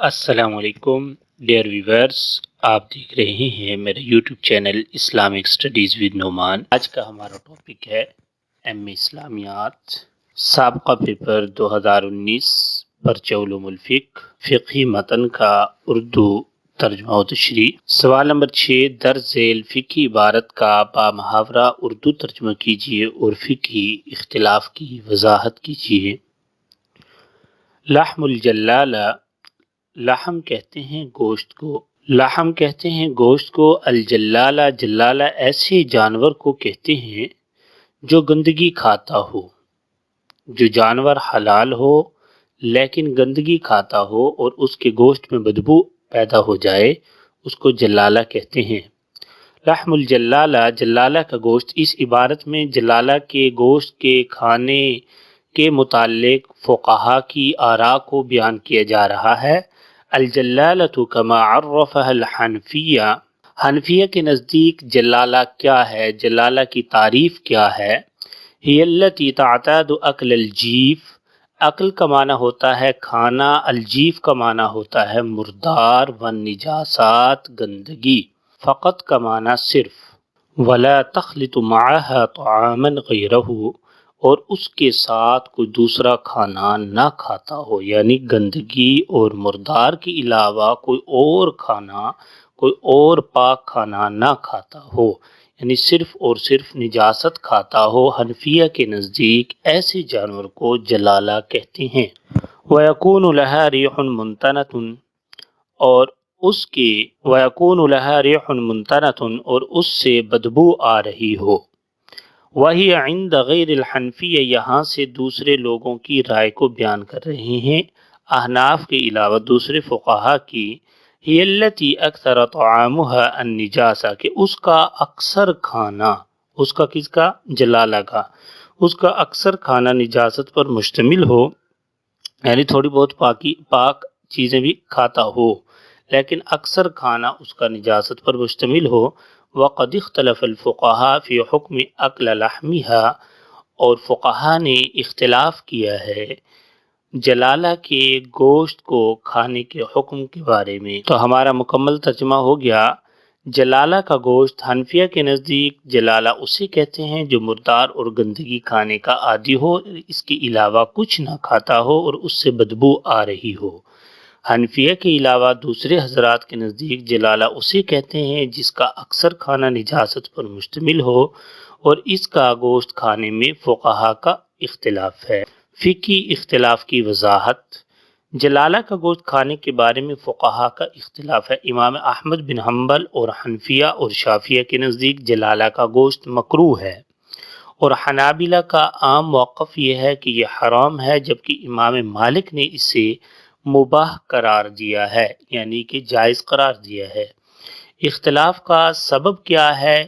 السلام علیکم dear viewers, آپ دیکھ رہے ہیں میرا YouTube channel Islamic studies with Noman. آج کا ہمارا ٹاپک ہے ایم اے اسلامیات سابقہ پیپر 2019 پرچہ علوم الفقہ فقہی متن کا اردو ترجمہ و تشریح۔ سوال نمبر 6، در ذیل فقہی عبارت کا با محاورہ اردو ترجمہ کیجیے اور فقہی اختلاف کی وضاحت کیجیے۔ لحم الجلالہ، لحم کہتے ہیں گوشت کو، لحم کہتے ہیں گوشت کو، الجلالہ، جلالہ ایسے جانور کو کہتے ہیں جو گندگی کھاتا ہو، جو جانور حلال ہو لیکن گندگی کھاتا ہو اور اس کے گوشت میں بدبو پیدا ہو جائے، اس کو جلالہ کہتے ہیں۔ لحم الجلالہ، جلالہ کا گوشت۔ اس عبارت میں جلالہ کے گوشت کے کھانے کے متعلق فقہا کی آراء کو بیان کیا جا رہا ہے۔ الجلالۃ کما عرفها الحنفیہ، حنفیہ کے نزدیک جلالہ کیا ہے، جلالہ کی تعریف کیا ہے؟ ہی التی تعتاد اکل الجیف، عقل کا معنی ہوتا ہے کھانا، الجیف کا معنی ہوتا ہے مردار، والنجاسات گندگی، فقط کا معنی صرف، ولا تخلط معها طعاما غیرہ، اور اس کے ساتھ کوئی دوسرا کھانا نہ کھاتا ہو، یعنی گندگی اور مردار کے علاوہ کوئی اور کھانا، کوئی اور پاک کھانا نہ کھاتا ہو، یعنی صرف اور صرف نجاست کھاتا ہو۔ حنفیہ کے نزدیک ایسے جانور کو جلالہ کہتے ہیں۔ وَيَكُونُ لَهَا رِيحٌ مُنْتَنَةٌ، اور اس کے وَيَكُونُ لَهَا رِيحٌ مُنْتَنَةٌ، اور اس سے بدبو آ رہی ہو۔ وہی عند غیر الحنفیہ، یہاں سے دوسرے لوگوں کی رائے کو بیان کر رہے ہیں، احناف کے علاوہ دوسرے فقہا کی۔ ہی التی اکثر طعامها النجاسہ، کہ اس کا اکثر کھانا، اس کا کس کا، جلالہ کا، اس کا اکثر کھانا نجاست پر مشتمل ہو، یعنی تھوڑی بہت پاک چیزیں بھی کھاتا ہو لیکن اکثر کھانا اس کا نجاست پر مشتمل ہو۔ وقد اختلف الفقہاء فی حکم اکل لحمها، اور فقہا نے اختلاف کیا ہے جلالہ کے گوشت کو کھانے کے حکم کے بارے میں۔ تو ہمارا مکمل ترجمہ ہو گیا۔ جلالہ کا گوشت، حنفیہ کے نزدیک جلالہ اسے کہتے ہیں جو مردار اور گندگی کھانے کا عادی ہو، اس کے علاوہ کچھ نہ کھاتا ہو اور اس سے بدبو آ رہی ہو۔ حنفیہ کے علاوہ دوسرے حضرات کے نزدیک جلالہ اسے کہتے ہیں جس کا اکثر کھانا نجاست پر مشتمل ہو، اور اس کا گوشت کھانے میں فقہا کا اختلاف ہے۔ فقہی اختلاف کی وضاحت۔ جلالہ کا گوشت کھانے کے بارے میں فقہا کا اختلاف ہے۔ امام احمد بن حنبل اور حنفیہ اور شافعیہ کے نزدیک جلالہ کا گوشت مکروہ ہے، اور حنابلہ کا عام موقف یہ ہے کہ یہ حرام ہے، جبکہ امام مالک نے اسے مباح قرار دیا ہے، یعنی کہ جائز قرار دیا ہے۔ اختلاف کا سبب کیا ہے؟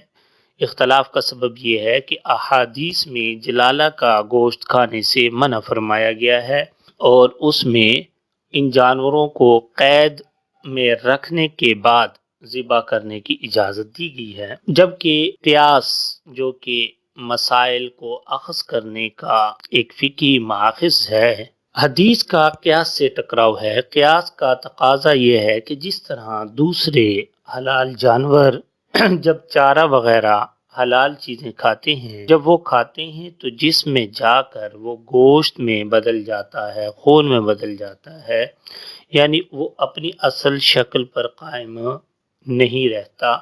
اختلاف کا سبب یہ ہے کہ احادیث میں جلالہ کا گوشت کھانے سے منع فرمایا گیا ہے، اور اس میں ان جانوروں کو قید میں رکھنے کے بعد ذبح کرنے کی اجازت دی گئی ہے، جبکہ قیاس جو کہ مسائل کو اخذ کرنے کا ایک فقہی ماخذ ہے، حدیث کا قیاس سے ٹکراؤ ہے۔ قیاس کا تقاضا یہ ہے کہ جس طرح دوسرے حلال جانور جب چارہ وغیرہ حلال چیزیں کھاتے ہیں، جب وہ کھاتے ہیں تو جسم میں جا کر وہ گوشت میں بدل جاتا ہے، خون میں بدل جاتا ہے، یعنی وہ اپنی اصل شکل پر قائم نہیں رہتا۔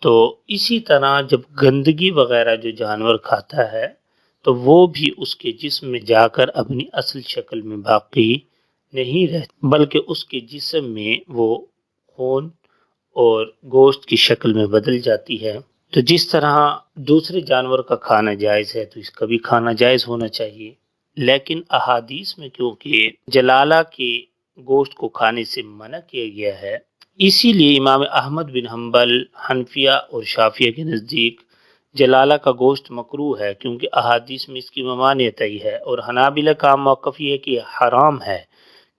تو اسی طرح جب گندگی وغیرہ جو جانور کھاتا ہے تو وہ بھی اس کے جسم میں جا کر اپنی اصل شکل میں باقی نہیں رہتا، بلکہ اس کے جسم میں وہ خون اور گوشت کی شکل میں بدل جاتی ہے۔ تو جس طرح دوسرے جانور کا کھانا جائز ہے تو اس کا بھی کھانا جائز ہونا چاہیے، لیکن احادیث میں کیونکہ جلالہ کے گوشت کو کھانے سے منع کیا گیا ہے، اسی لیے امام احمد بن حنبل، حنفیہ اور شافعیہ کے نزدیک جلالہ کا گوشت مکروہ ہے، کیونکہ احادیث میں اس کی ممانعت آئی ہے، اور حنابلہ کا موقف یہ ہے کہ یہ حرام ہے،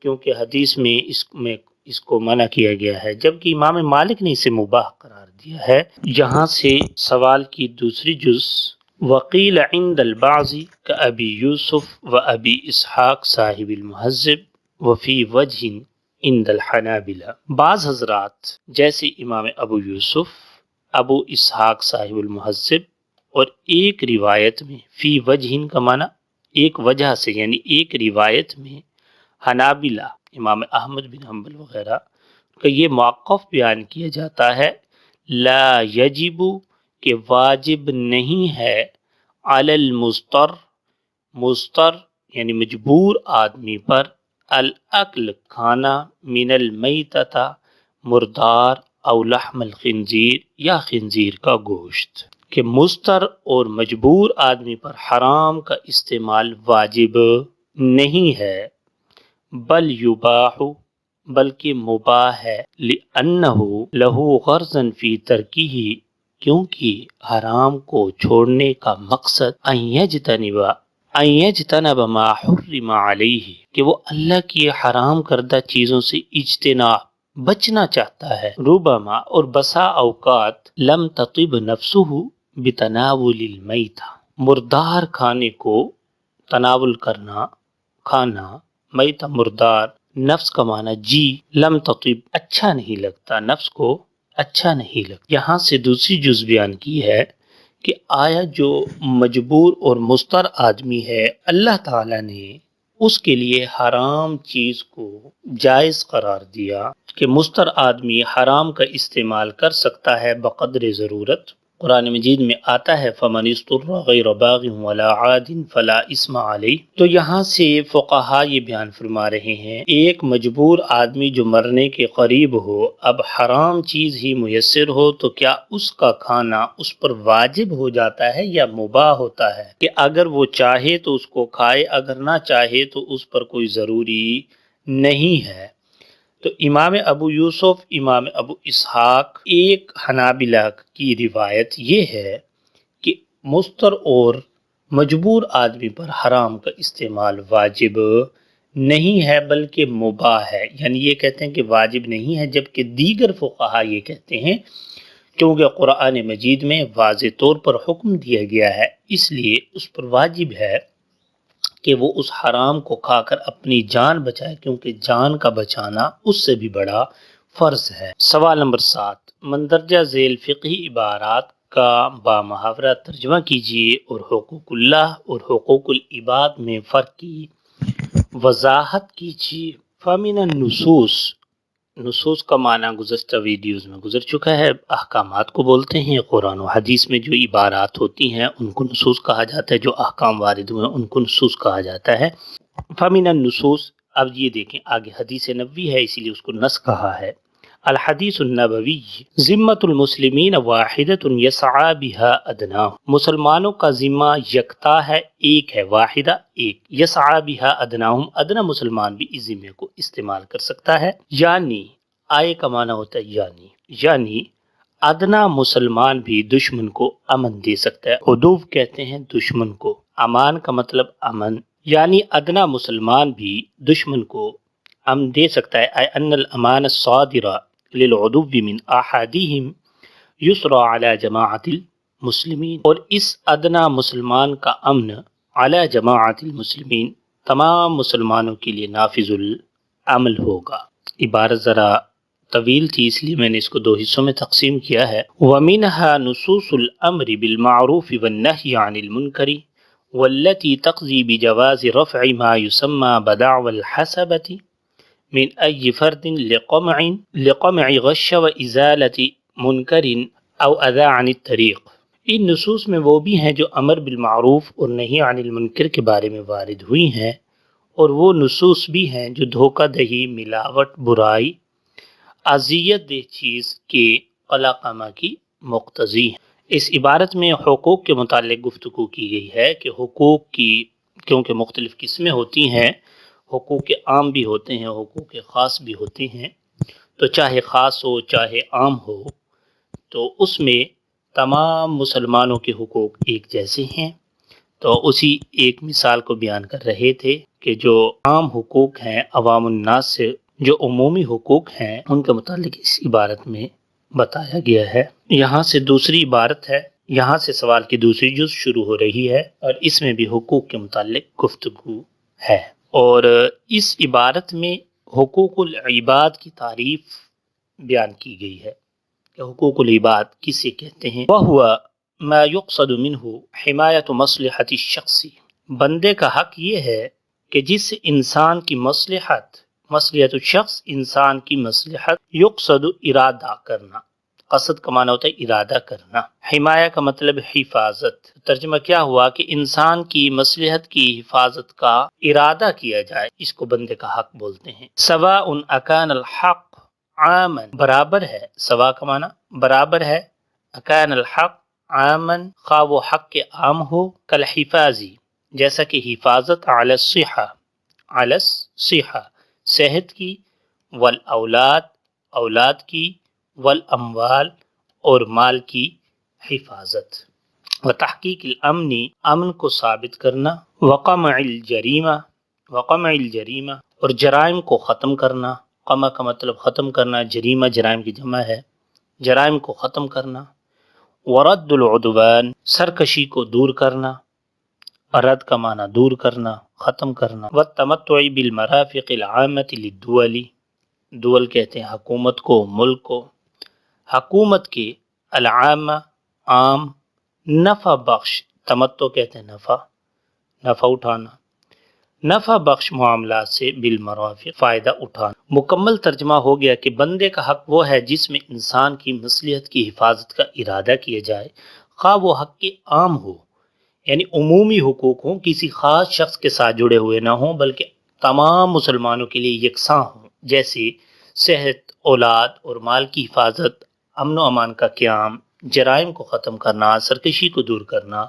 کیونکہ حدیث میں اس کو منع کیا گیا ہے، جبکہ امام مالک نے اسے مباح قرار دیا ہے۔ یہاں سے سوال کی دوسری جز، وقیل عند البعض کابی یوسف و ابی اسحاق صاحب المہذب وفی وجہ عند الحنابلہ۔ بعض حضرات جیسے امام ابو یوسف، ابو اسحاق صاحب المہذب، اور ایک روایت میں فی وجہ کا معنی ایک وجہ سے، یعنی ایک روایت میں حنابلہ امام احمد بن حنبل وغیرہ کا یہ موقف بیان کیا جاتا ہے، لا یجب کہ واجب نہیں ہے، علی المضطر مضطر یعنی مجبور آدمی پر، الاکل کھانا، من المیتۃ مردار، او لحم الخنزیر یا خنزیر کا گوشت، کہ مضطر اور مجبور آدمی پر حرام کا استعمال واجب نہیں ہے، بل یباح بلکہ مباح ہے، لأنہ لہ غرض فی ترکہ کیونکہ حرام کو چھوڑنے کا مقصد ان یجتنب ما حرم علیہ کہ وہ اللہ کی حرام کردہ چیزوں سے اجتناب بچنا چاہتا ہے، ربما اور بسا اوقات لم تطب نفسہ بتناول المیتہ مردار کھانے کو تناول کرنا، کھانا، میتہ مردار، نفس کا معنی جی، لم تطب اچھا نہیں لگتا، نفس کو اچھا نہیں لگتا۔ یہاں سے دوسری جز بیان کی ہے کہ آیا جو مجبور اور مضطر آدمی ہے، اللہ تعالیٰ نے اس کے لیے حرام چیز کو جائز قرار دیا کہ مضطر آدمی حرام کا استعمال کر سکتا ہے بقدر ضرورت۔ قرآن مجید میں آتا ہے فَمَنِ اضْطُرَّ غَيْرَ بَاغٍ وَلَا عَادٍ فَلَا إِثْمَ عَلَيْهِ۔ تو یہاں سے فقہا یہ بیان فرما رہے ہیں، ایک مجبور آدمی جو مرنے کے قریب ہو، اب حرام چیز ہی میسر ہو، تو کیا اس کا کھانا اس پر واجب ہو جاتا ہے یا مباح ہوتا ہے، کہ اگر وہ چاہے تو اس کو کھائے، اگر نہ چاہے تو اس پر کوئی ضروری نہیں ہے۔ تو امام ابو یوسف، امام ابو اسحاق، ایک حنابلہ کی روایت یہ ہے کہ مضطر اور مجبور آدمی پر حرام کا استعمال واجب نہیں ہے بلکہ مباح ہے، یعنی یہ کہتے ہیں کہ واجب نہیں ہے، جبکہ دیگر فقہا یہ کہتے ہیں کیونکہ قرآن مجید میں واضح طور پر حکم دیا گیا ہے، اس لیے اس پر واجب ہے کہ وہ اس حرام کو کھا کر اپنی جان بچائے، کیونکہ جان کا بچانا اس سے بھی بڑا فرض ہے۔ سوال نمبر 7، مندرجہ ذیل فقہی عبارات کا بامحاورہ ترجمہ کیجیے اور حقوق اللہ اور حقوق العباد میں فرق کی وضاحت کیجیے۔ فَمِنَ النصوص، نصوص کا معنی گزشتہ ویڈیوز میں گزر چکا ہے، احکامات کو بولتے ہیں۔ قرآن و حدیث میں جو عبارات ہوتی ہیں ان کو نصوص کہا جاتا ہے، جو احکام وارد ہوئے ہیں ان کو نصوص کہا جاتا ہے۔ فَمِنَ النصوص، اب یہ دیکھیں آگے حدیث نبوی ہے اسی لیے اس کو نص کہا ہے۔ الحدیث النبوی ذمۃ المسلمین واحدۃ یسعی بہا ادناہم، مسلمانوں کا ذمہ یکتا ہے، ایک ہے، واحدہ ایک، یسعی بہا ادناہم، ادنا مسلمان بھی اس ذمے کو استعمال کر سکتا ہے، یعنی آئے کا معنی ہوتا ہے یعنی ادنا مسلمان بھی دشمن کو امن دے سکتا ہے، عدو کہتے ہیں دشمن کو، امان کا مطلب امن، یعنی ادنا مسلمان بھی دشمن کو امن دے سکتا ہے، اے ان الامان الصادرہ للعدو من احدہم یسرا علی جماعت المسلمین، اور اس ادنا مسلمان کا امن علی جماعت المسلمین تمام مسلمانوں کے لیے نافذ العمل ہوگا۔ عبارت ذرا طویل تھی اس لیے میں نے اس کو دو حصوں میں تقسیم کیا ہے۔ وَمِنْهَا نُصُوصُ الْأَمْرِ بِالْمَعْرُوفِ وَالنَّهْيِ عَنِ الْمُنْكَرِ وَالَّتِي تَقْضِي بِجَوَازِ رَفْعِ مَا يُسَمَّى بَدَعْوَى الْحَسَبَةِ من أي فرد لقمع غش وإزالة منکر او اذى عن الطریق۔ ان نصوص میں وہ بھی ہیں جو امر بالمعروف اور نہی عن المنکر کے بارے میں وارد ہوئی ہیں، اور وہ نصوص بھی ہیں جو دھوکہ دہی، ملاوٹ، برائی، اذیت دہ چیز کے قلقمہ کی مقتضی ہیں۔ اس عبارت میں حقوق کے متعلق گفتگو کی گئی ہے کہ حقوق کی کیونکہ مختلف قسمیں ہوتی ہیں، حقوق عام بھی ہوتے ہیں، حقوق خاص بھی ہوتے ہیں، تو چاہے خاص ہو چاہے عام ہو تو اس میں تمام مسلمانوں کے حقوق ایک جیسے ہیں۔ تو اسی ایک مثال کو بیان کر رہے تھے کہ جو عام حقوق ہیں عوام الناس سے، جو عمومی حقوق ہیں ان کے متعلق اس عبارت میں بتایا گیا ہے۔ یہاں سے دوسری عبارت ہے، یہاں سے سوال کی دوسری جز شروع ہو رہی ہے اور اس میں بھی حقوق کے متعلق گفتگو ہے، اور اس عبارت میں حقوق العباد کی تعریف بیان کی گئی ہے کہ حقوق العباد کسے کہتے ہیں۔ وَهُوَ مَا يُقْصَدُ مِنْهُ حِمَایَةُ مَصْلِحَةِ الشَّخْصِ، بندے کا حق یہ ہے کہ جس سے انسان کی مصلحت الشخص انسان کی مصلحت، یقصد ارادہ کرنا، قصد کا معنی ہوتا ہے ارادہ کرنا، حمایہ کا مطلب حفاظت، ترجمہ کیا ہوا کہ انسان کی مصلحت کی حفاظت کا ارادہ کیا جائے، اس کو بندے کا حق بولتے ہیں۔ سواء اکان الحق عاما، برابر ہے، سوا کا معنی برابر ہے، اکان الحق عاما، خواہ وہ حق کے عام ہو، کالحفاظی، جیسا کہ حفاظت علی الصحہ صحت کی، والاولاد اولاد کی، والاموال اور مال کی حفاظت، وتحقیق الامن امن کو ثابت کرنا، وقمع الجریمہ اور جرائم کو ختم کرنا، قمع کا مطلب ختم کرنا، جریمہ جرائم کی جمع ہے، جرائم کو ختم کرنا، ورد العدوان سرکشی کو دور کرنا، رد کا معنی دور کرنا، ختم کرنا، والتمتع بالمرافق العامة للدول، دول کہتے ہیں حکومت کو، ملک کو، حکومت کے العامہ عام، نفع بخش، تمتع کہتے ہیں نفع اٹھانا، نفع بخش معاملات سے، بالمرافق فائدہ اٹھانا۔ مکمل ترجمہ ہو گیا کہ بندے کا حق وہ ہے جس میں انسان کی مصلحت کی حفاظت کا ارادہ کیا جائے، خواہ وہ حق کے عام ہو، یعنی عمومی حقوق ہوں، کسی خاص شخص کے ساتھ جڑے ہوئے نہ ہوں، بلکہ تمام مسلمانوں کے لیے یکساں ہوں، جیسے صحت، اولاد اور مال کی حفاظت، امن و امان کا قیام، جرائم کو ختم کرنا، سرکشی کو دور کرنا،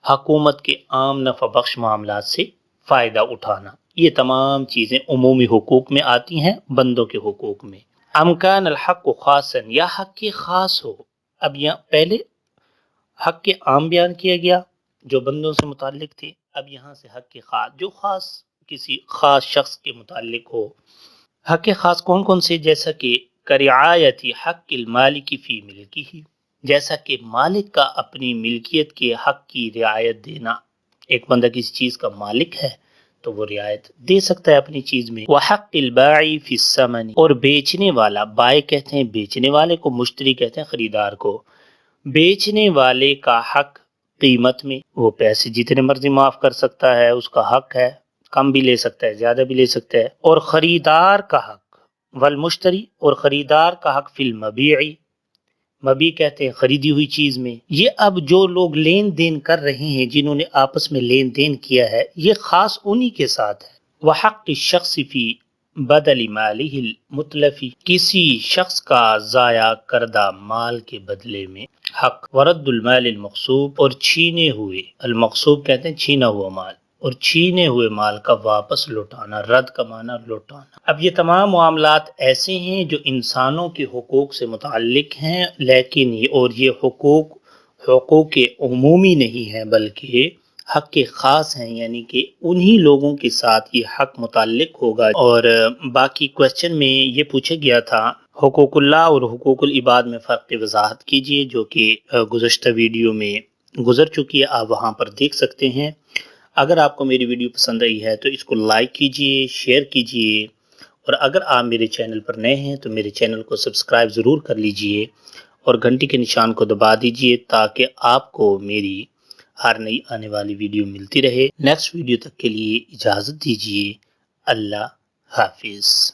حکومت کے عام نفع بخش معاملات سے فائدہ اٹھانا، یہ تمام چیزیں عمومی حقوق میں آتی ہیں، بندوں کے حقوق میں۔ امکان الحق و خاصا، یا حق کے خاص ہو، اب یہاں پہلے حق کے عام بیان کیا گیا جو بندوں سے متعلق تھے، اب یہاں سے حق کے خاص جو خاص کسی خاص شخص کے متعلق ہو۔ حق کے خاص کون کون سے؟ جیسا کہ کرعایت حق المالک فی ملکہ، جیسا کہ مالک کا اپنی ملکیت کے حق کی رعایت دینا، ایک بندہ کسی چیز کا مالک ہے تو وہ رعایت دے سکتا ہے اپنی چیز میں۔ وحق الباعی فی الثمن، اور بیچنے والا، بائع کہتے ہیں بیچنے والے کو، مشتری کہتے ہیں خریدار کو، بیچنے والے کا حق قیمت میں، وہ پیسے جتنے مرضی معاف کر سکتا ہے، اس کا حق ہے، کم بھی لے سکتا ہے زیادہ بھی لے سکتا ہے، اور خریدار کا حق، والمشتری اور خریدار کا حق فی المبیع، مبیع کہتے ہیں خریدی ہوئی چیز میں۔ یہ اب جو لوگ لین دین کر رہے ہیں، جنہوں نے آپس میں لین دین کیا ہے، یہ خاص انہی کے ساتھ ہے۔ وحق الشخص فی بدل مالہ المتلف، کسی شخص کا ضائع کردہ مال کے بدلے میں حق، ورد المال المغصوب، اور چھینے ہوئے، المغصوب کہتے ہیں چھینا ہوا مال، اور چھینے ہوئے مال کا واپس لوٹانا، رد کا معنی لوٹانا۔ اب یہ تمام معاملات ایسے ہیں جو انسانوں کے حقوق سے متعلق ہیں، لیکن یہ حقوق عمومی نہیں ہیں، بلکہ حق کے خاص ہیں، یعنی کہ انہی لوگوں کے ساتھ یہ حق متعلق ہوگا۔ اور باقی کوسچن میں یہ پوچھا گیا تھا حقوق اللہ اور حقوق العباد میں فرق کی وضاحت کیجیے، جو کہ گزشتہ ویڈیو میں گزر چکی ہے، آپ وہاں پر دیکھ سکتے ہیں۔ اگر آپ کو میری ویڈیو پسند آئی ہے تو اس کو لائک کیجیے، شیئر کیجیے، اور اگر آپ میرے چینل پر نئے ہیں تو میرے چینل کو سبسکرائب ضرور کر لیجیے، اور گھنٹی کے نشان کو دبا دیجیے تاکہ آپ کو میری ہر نئی آنے والی ویڈیو ملتی رہے۔ نیکسٹ ویڈیو تک کے لیے اجازت دیجیے، اللہ حافظ۔